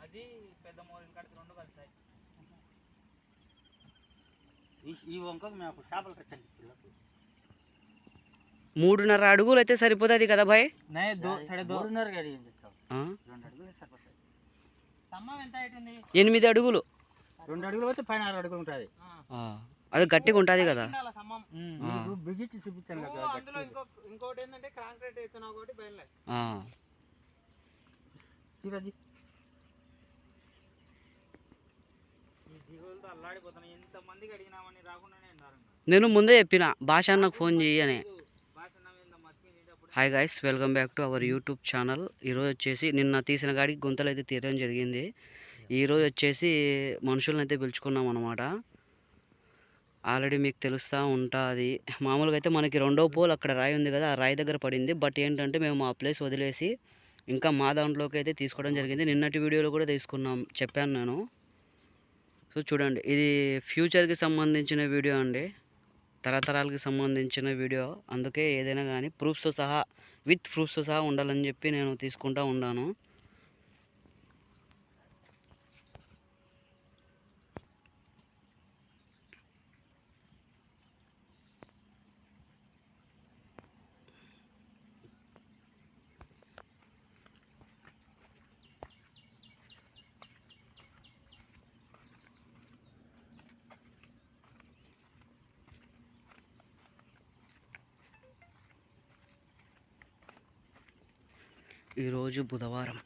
అది పెద్ద మోరిన కాడికి రెండు కలుస్తాయి. ఈ వంకకు మేము చేపలు కట్టండి. 3.5 అడుగులు అయితే సరిపోతుంది కదా భాయ్? 2.5 8 అడుగులు 2 అడుగులు అయితే పైన 6 అడుగులు ఉంటుంది. అది గట్టిగా ఉంటుంది కదా. బిగించి చూపించాను కదా. ఇంకోటి ఏంటంటే కాంక్రీట్ వేస్తున్నా ఒకటి బయలుదేరి అల్లాడిపోతాను. ఎంత మందికి అడిగినామని రాకుండానే నేను ముందే చెప్పిన భాష అన్నకు ఫోన్ చేయని. Hi guys, welcome back to our YouTube channel. ఈరోజు వచ్చేసి నిన్న తీసిన కాడికి గుంతలు అయితే తీయడం జరిగింది. ఈరోజు వచ్చేసి మనుషులను అయితే పిలుచుకున్నాం అనమాట. ఆల్రెడీ మీకు తెలుస్తూ ఉంటుంది. మామూలుగా అయితే మనకి రెండో పోల్ అక్కడ రాయి ఉంది కదా, ఆ రాయి దగ్గర పడింది. బట్ ఏంటంటే మేము ఆ ప్లేస్ వదిలేసి ఇంకా మా దాంట్లోకి అయితే తీసుకోవడం జరిగింది. నిన్నటి వీడియోలో కూడా తీసుకున్నాం, చెప్పాను నేను. సో చూడండి, ఇది ఫ్యూచర్కి సంబంధించిన వీడియో అండి, తరతరాలకి సంబంధించిన వీడియో. అందుకే ఏదైనా కానీ ప్రూఫ్స్తో సహా, విత్ ప్రూఫ్స్తో సహా ఉండాలని చెప్పి నేను తీసుకుంటూ ఉన్నాను. ఈరోజు బుధవారం.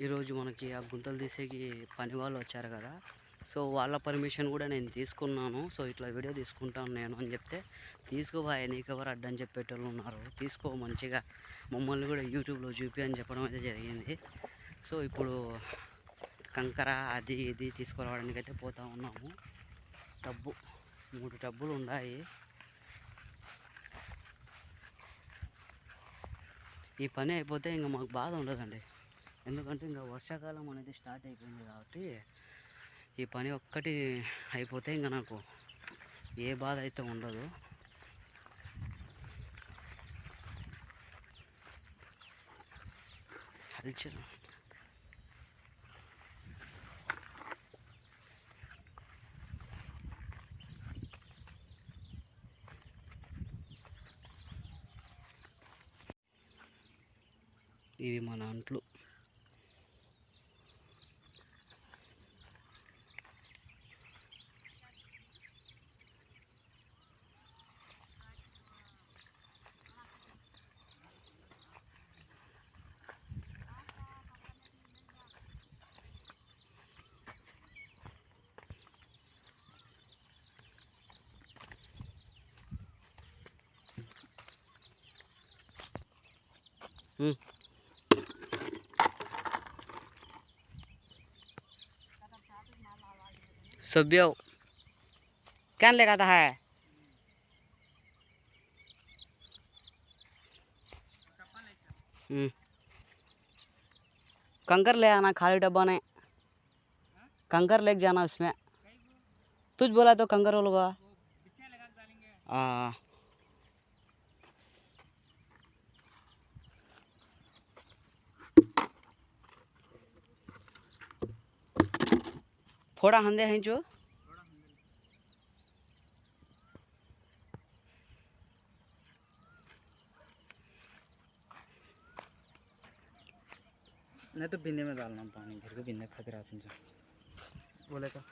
ఈరోజు మనకి ఆ గుంతలు తీసేకి పని వాళ్ళు వచ్చారు కదా, సో వాళ్ళ పర్మిషన్ కూడా నేను తీసుకున్నాను. సో ఇట్లా వీడియో తీసుకుంటాను నేను అని చెప్తే, తీసుకోబాయ్ నీకెవరు అడ్డని చెప్పేటోళ్ళు ఉన్నారు, తీసుకో మంచిగా మమ్మల్ని కూడా యూట్యూబ్లో చూపి అని చెప్పడం అయితే జరిగింది. సో ఇప్పుడు కంకర అది ఇది తీసుకురావడానికి అయితే పోతూ ఉన్నాము. 3 టబ్బులు ఉన్నాయి. ఈ పని అయిపోతే ఇంకా మాకు బాధ ఉండదండి, ఎందుకంటే ఇంకా వర్షాకాలం అనేది స్టార్ట్ అయిపోయింది కాబట్టి ఈ పని ఒక్కటి అయిపోతే ఇంకా నాకు ఏ బాధ అయితే ఉండదు. హల్చల్ ఇవి మన అంట్లు. सब्जियों क्या लेगा था है? कंकर ले आना, खाली डब्बा नहीं, कंकर लेके जाना उसमें। तुझ बोला तो कंकर होगा। फोड़ा हंदे हैं जो नहीं तो बिंदे में डालना पानी, घर को बिंदे खाते रहते हैं बोले का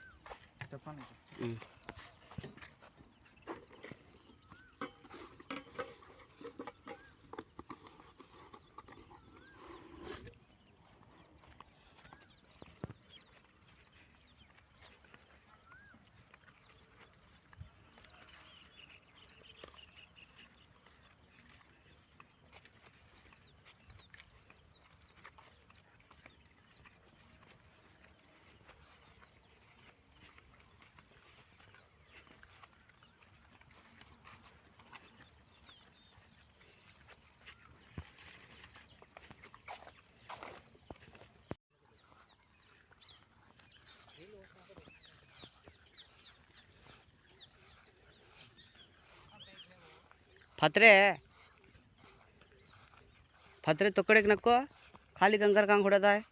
चप्पल फतरे फतरे तोकड़े के नको खाली कंकर कहाँ खुड़ा है।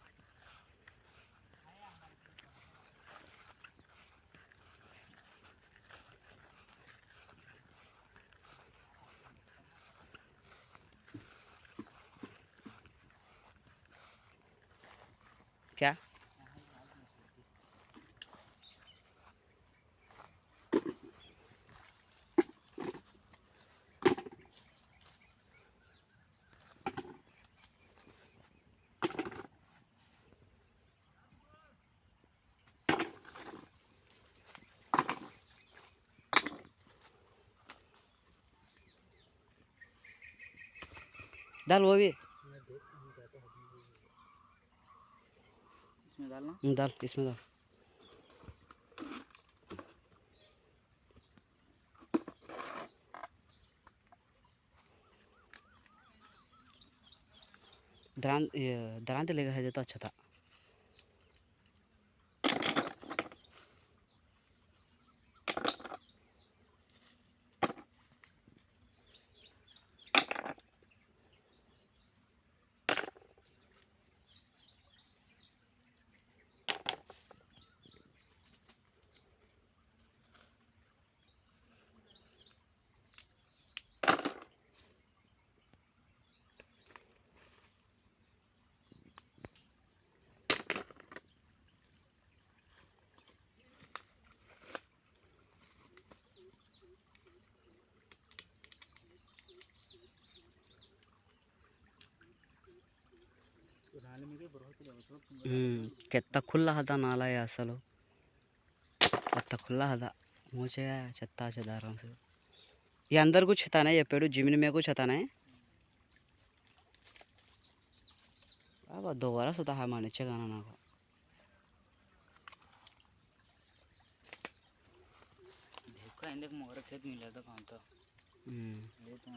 क्या डाल वो भी इसमें डालना। डाल इसमें डाल। दरांत लेगा है तो अच्छा था। ಕೆತ್ತ ಖುಲ್ಲ ಹದ ನಾಲಯ ಅಸಲು చెత్త खुला हदा मुझे చెత్త చెదారం से ये अंदर कुछ था ना ये पेड़ू जमीन में कुछ था ना अब दोबारा सुधा है माने गाना ना को देखा इंदे को मोगरा खेत मिला था कौन तो ये तो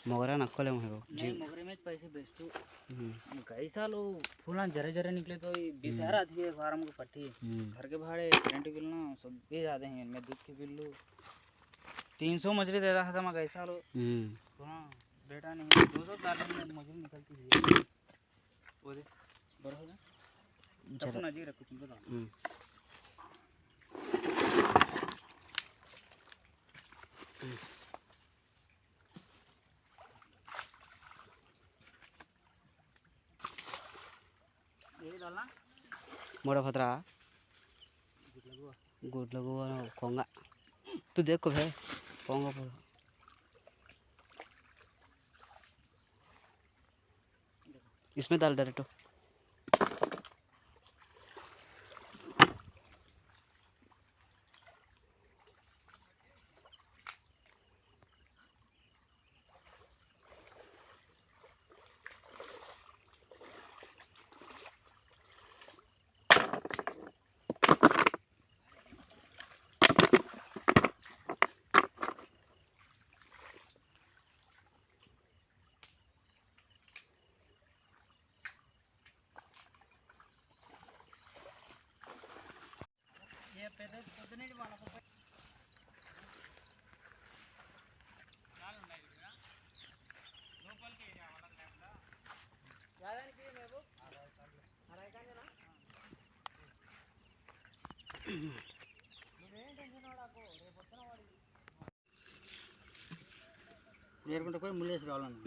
मोगरा नक्कोले मुझे नहीं मोगरे में पैसे बेचतू कई साल वो फूला जरे जरे निकले तो बिसारा थी फार्म को पट्टी घर के भाड़े करेंट बिल ना सब भी ज़्यादा हैं। मैं दूध के बिल लूँ 300 मछली दे रहा था मैं कई साल हाँ बेटा नहीं 200 डालने में मछली निकलती थी वो दे बराबर जरा नजीक रखो तुम बताओ। मोड़ा फतरा गुड लगो कोंगा तू देखो भाई कोंगा पर इसमें डाल डायरेक्ट ఏరుకుంటే పోయి ముళ్ళేసి రావాలన్న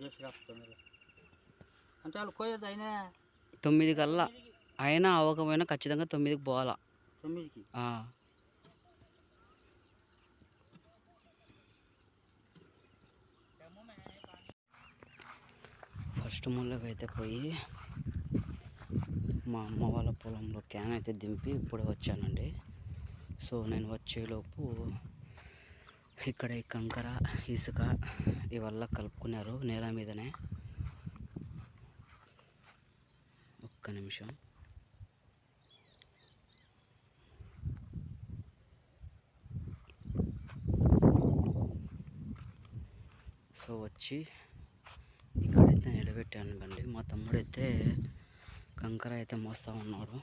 వేసి రాస్తుంది అంటే వాళ్ళు కోయొద్దు అయినా 9 కల్లా అయినా అవ్వకపోయినా ఖచ్చితంగా 9కి పోవాలా 9కి ఫస్ట్ ముళ్ళకైతే పోయి మా అమ్మ వాళ్ళ పొలంలో క్యాన్ అయితే దింపి ఇప్పుడు వచ్చానండి. సో నేను వచ్చేలోపు ఇక్కడ ఈ కంకర ఇసుక ఇవల్ల కలుపుకున్నారు నేల మీదనే. ఒక్క నిమిషం. సో వచ్చి ఇక్కడైతే నిలబెట్టాను బండి. మా తమ్ముడైతే కంకర అయితే మోస్తూ ఉన్నాడు.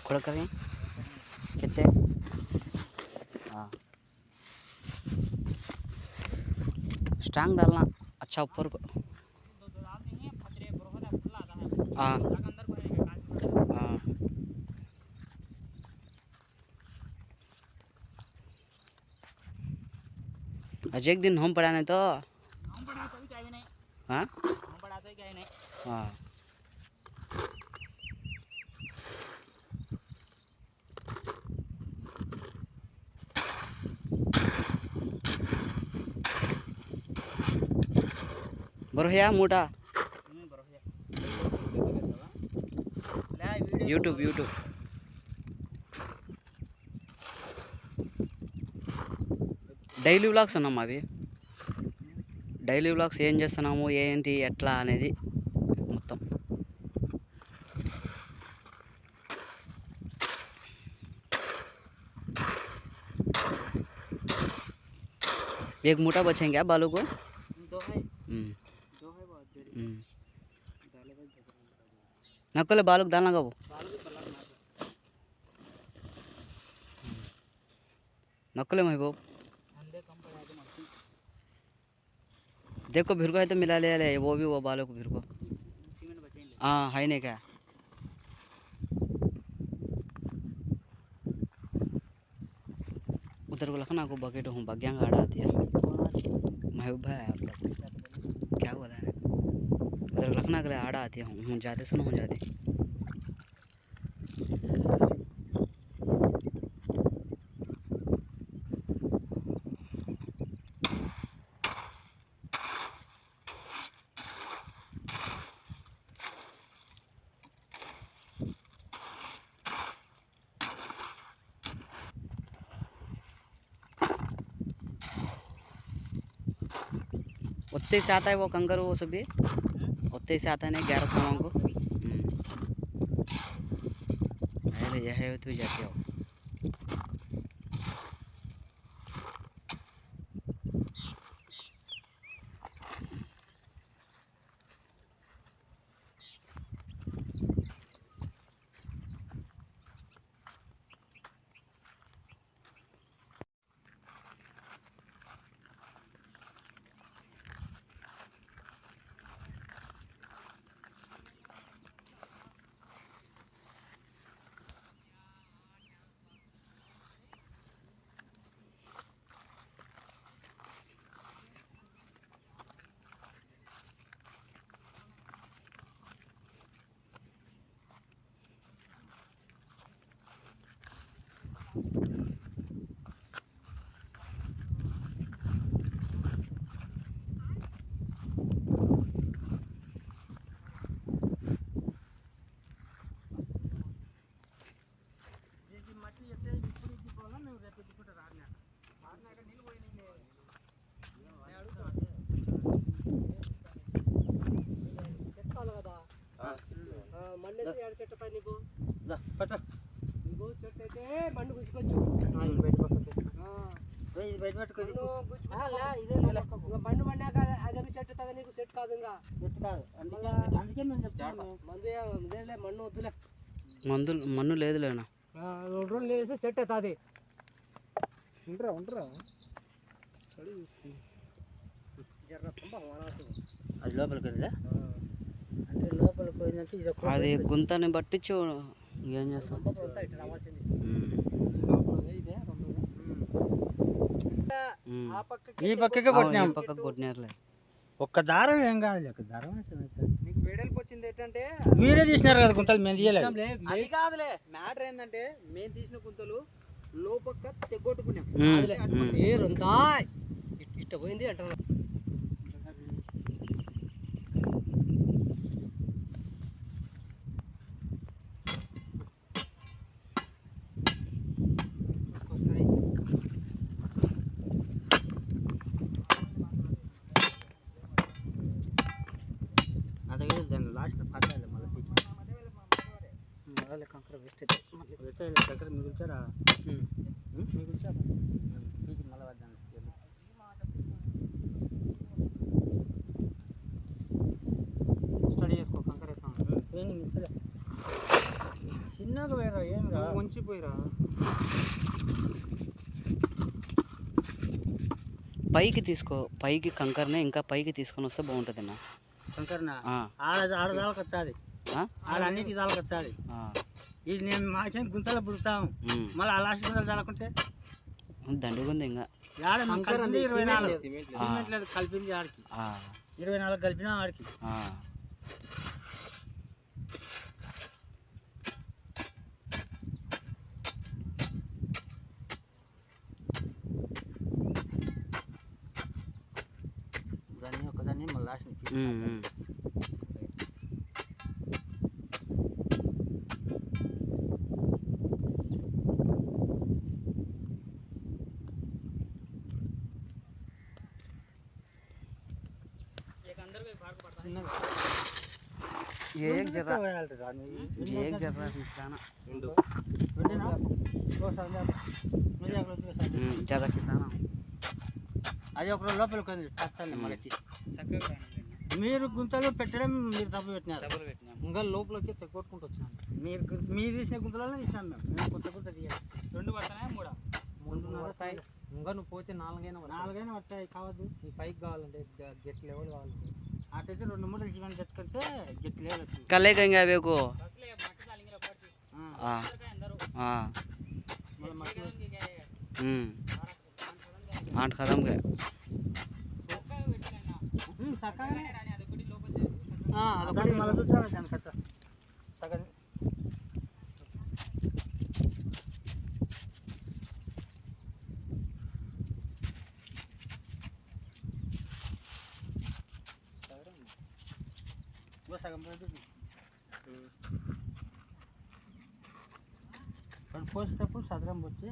खोल करें कितने हाँ स्ट्रांग डालना अच्छा ऊपर को हाँ हाँ आज एक दिन हम पढ़ाने तो हम पढ़ाते भी चाहिए नहीं, हाँ हम पढ़ाते क्या नहीं। हाँ बरोया मोटा यूट्यूब यूट्यूब డైలీ వ్లాగ్స్ అన్నమ్మా అవి డైలీ వ్లాగ్స్ ఏం చేస్తున్నాము ఏంటి ఎట్లా అనేది మొత్తం एक मोटा बचेंगे क्या बालू को दो है बहुत देरी डाले भाई नकल बालू को डालना कब बालों की पलट मार नकल में वो अंडे कम पड़ा तो मरती देखो भिर को है तो मिला ले वो भी वो बालू को भिर को सीमेंट बचे ले हाँ है नहीं क्या उधर को लखना को बकेट हूँ बग्या गाड़ा आती है महबूब है आप लोग क्या बोला है उधर लखना के लिए आड़ा आती है हूँ जाते सुनो हूँ जाते उत्ते से आता है वो कंकर वो सभी उत्ते से आता है नहीं 11 खानों को अरे यह है तो जाते हो మండేసి ఏడు చెట్టు పై నీకు పట్ట నీకు చెట్టు అయితే మండు గుచ్చుకోవచ్చు బయట బయట పెట్టుకోది మండు మండాక అది సెట్ అవుతుంది నీకు సెట్ కాదు ఇంకా చెట్టు కాదు అందుకే నేను చెప్తాను మందు మన్ను వద్దులే మన్ను లేదులేనా 2 రోజులు వేసి సెట్ అవుతుంది ఉండరా జర్ర తుంబా అది లోపలికి వెళ్ళా అంటే లోపలికి పోయిందంటే ఇది అది గుంతని బట్టి ఏం చేస్తాం ఈ పక్కకే కొట్టినాం పక్కకు కొట్టినారులే ఒక్క దారం ఏం కాదు ఒక దారం నీకు వేడల్పు వచ్చింది ఏంటంటే మీరే తీసినారు కదా గుంతలు మేము తీయలేదు అది కాదులే మ్యాటర్ ఏంటంటే మేము తీసిన గుంతలు లోపక్క తెగొట్టుకున్నాం ఇష్ట పోయింది అంటారు లాస్ట్ పట్టాలి మళ్ళీ కంకర వేస్ట్ అయితే కంకర మిగుల్చాడా మిగుల్చా పీకి మళ్ళీ వద్దాను స్టడీ చేసుకో కంకర ట్రైనింగ్ ఇస్తుందా చిన్న చిన్నగా వేరా ఏం రా వంచిపోయిరా పైకి తీసుకో, పైకి కంకరనే ఇంకా పైకి తీసుకొని వస్తే బాగుంటుంది అన్న. కంకరనా ఆడదాలకు వస్తుంది, ఆడ అన్నిటికి దాలకు వస్తుంది. ఇది నేను మాకేం గుంతలో పుడతాం, మళ్ళీ ఆ లాస్ట్ గుంతలు చల్లకుంటే దండిగా ఉంది ఇంకా. కలిపింది 24 సిమెంట్ లేదు, కలిపింది ఆడికి 24 కలిపినా ఆడికి. దాన్ని ఒకదాన్ని మళ్ళీ లాస్ట్ एक जगह खिसाना ज़्यादा खिसाना అది ఒక లోపలికి మళ్ళీ మీరు గుంతలు పెట్టడం మీరు తప్పు పెట్టినారు. ఇంకా లోపలికి తెగొట్టుకుంటూ వచ్చినాను. మీరు తీసిన గుంతలలో ఇచ్చాం మేము కొత్త గుంత తీయాలి. 2 పడతాయా 3 పడతాయి. ఇంకా నువ్వు పోతే 4 పడతాయి. కావద్దు నీ పైకి కావాలంటే గెట్ లెవెల్ కావాలంటే అటైతే 2 మూటలు సిమెంట్ తెచ్చుకుంటే గెట్ లెవెల్ వచ్చింది. कल कहेंगे अबे को आठ खत्म गए అదొకటి మళ్ళీ చూస్తాను దాని కట్ట సగం సగం పోసేటప్పుడు సదరం వచ్చి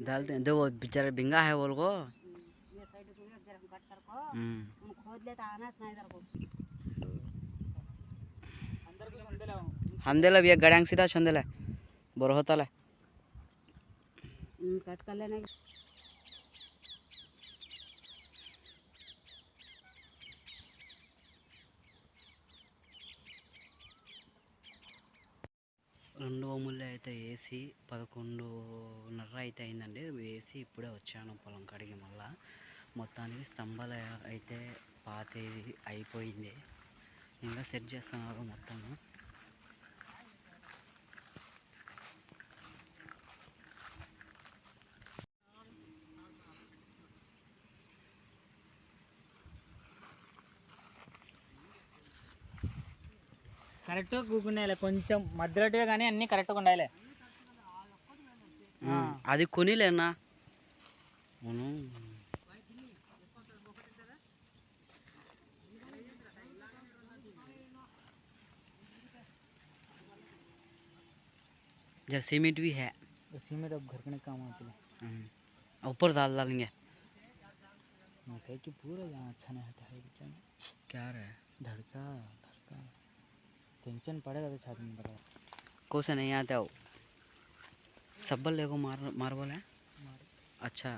डालते हैं। देखो बेचारा बिंगा है बोल को ये साइड को एक जरा कट कर को हम खोद लेता आना ना इधर को अंदर को उल्टे लाओ हंदेला भी एक गड़ांग सीधा छंदेला बोर होता है कट कर लेना రెండు వములే అయితే వేసి 11:30 అయితే అయిందండి. వేసి ఇప్పుడే వచ్చాను పొలం కాడికి. మళ్ళా మొత్తానికి స్తంభాలు అయితే పాతేది అయిపోయింది, ఇంకా సెట్ చేస్తున్నారు మొత్తము. కరెక్ట్గా కూకునేలే, కొంచెం మధ్యలోటివే కానీ అన్నీ కరెక్ట్గా ఉండాలి. అది కొనిలేనా అవును. जर सीमेंट भी है, सीमेंट अब घर के काम आती है, ऊपर डाल डालेंगे। मकई की पूरा यहाँ अच्छा नहीं आता है बीच में। क्या रहा है धड़का टेंशन पड़ेगा तो छाती में पड़ेगा। कोसे नहीं आता हो सब्बल लेको मार्बल है अच्छा।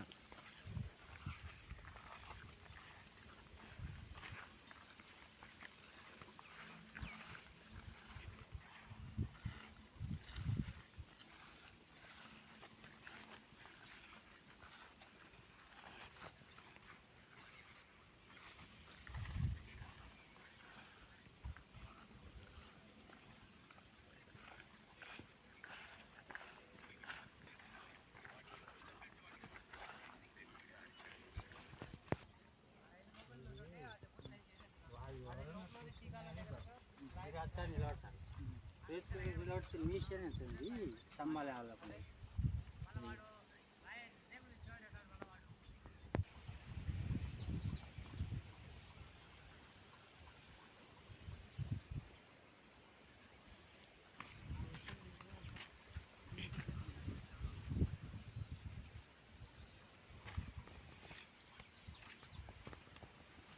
నిలబడితే మీషన్ ఉంటుంది స్తంభాలు వాళ్ళకుండా.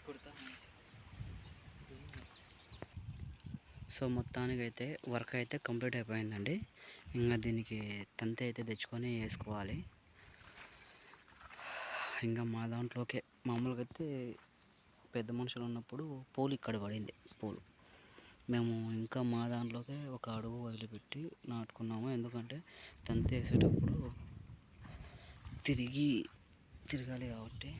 कुर्ता సో మొత్తానికైతే వర్క్ అయితే కంప్లీట్ అయిపోయిందండి. ఇంకా దీనికి తంతి అయితే తెచ్చుకొని వేసుకోవాలి. ఇంకా మా దాంట్లోకే మామూలుగా అయితే పెద్ద మనుషులు ఉన్నప్పుడు పోలు ఇక్కడ పడింది. పోలు మేము ఇంకా మా దాంట్లోకే ఒక అడుగు వదిలిపెట్టి నాటుకున్నాము. ఎందుకంటే తంతి వేసేటప్పుడు తిరగాలి కాబట్టి.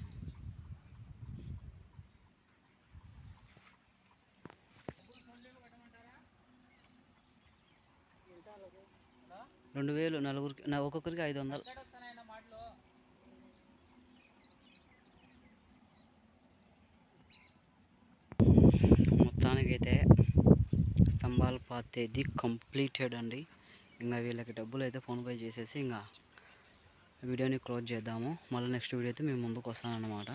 $2000 నలుగురికి, ఒక్కొక్కరికి 500. మొత్తానికైతే స్తంభాలు పాతేది కంప్లీటెడ్ అండి. ఇంకా వీళ్ళకి డబ్బులు అయితే ఫోన్పే చేసేసి ఇంకా వీడియోని క్లోజ్ చేద్దాము. మళ్ళీ నెక్స్ట్ వీడియో అయితే మేము ముందుకు వస్తానన్నమాట.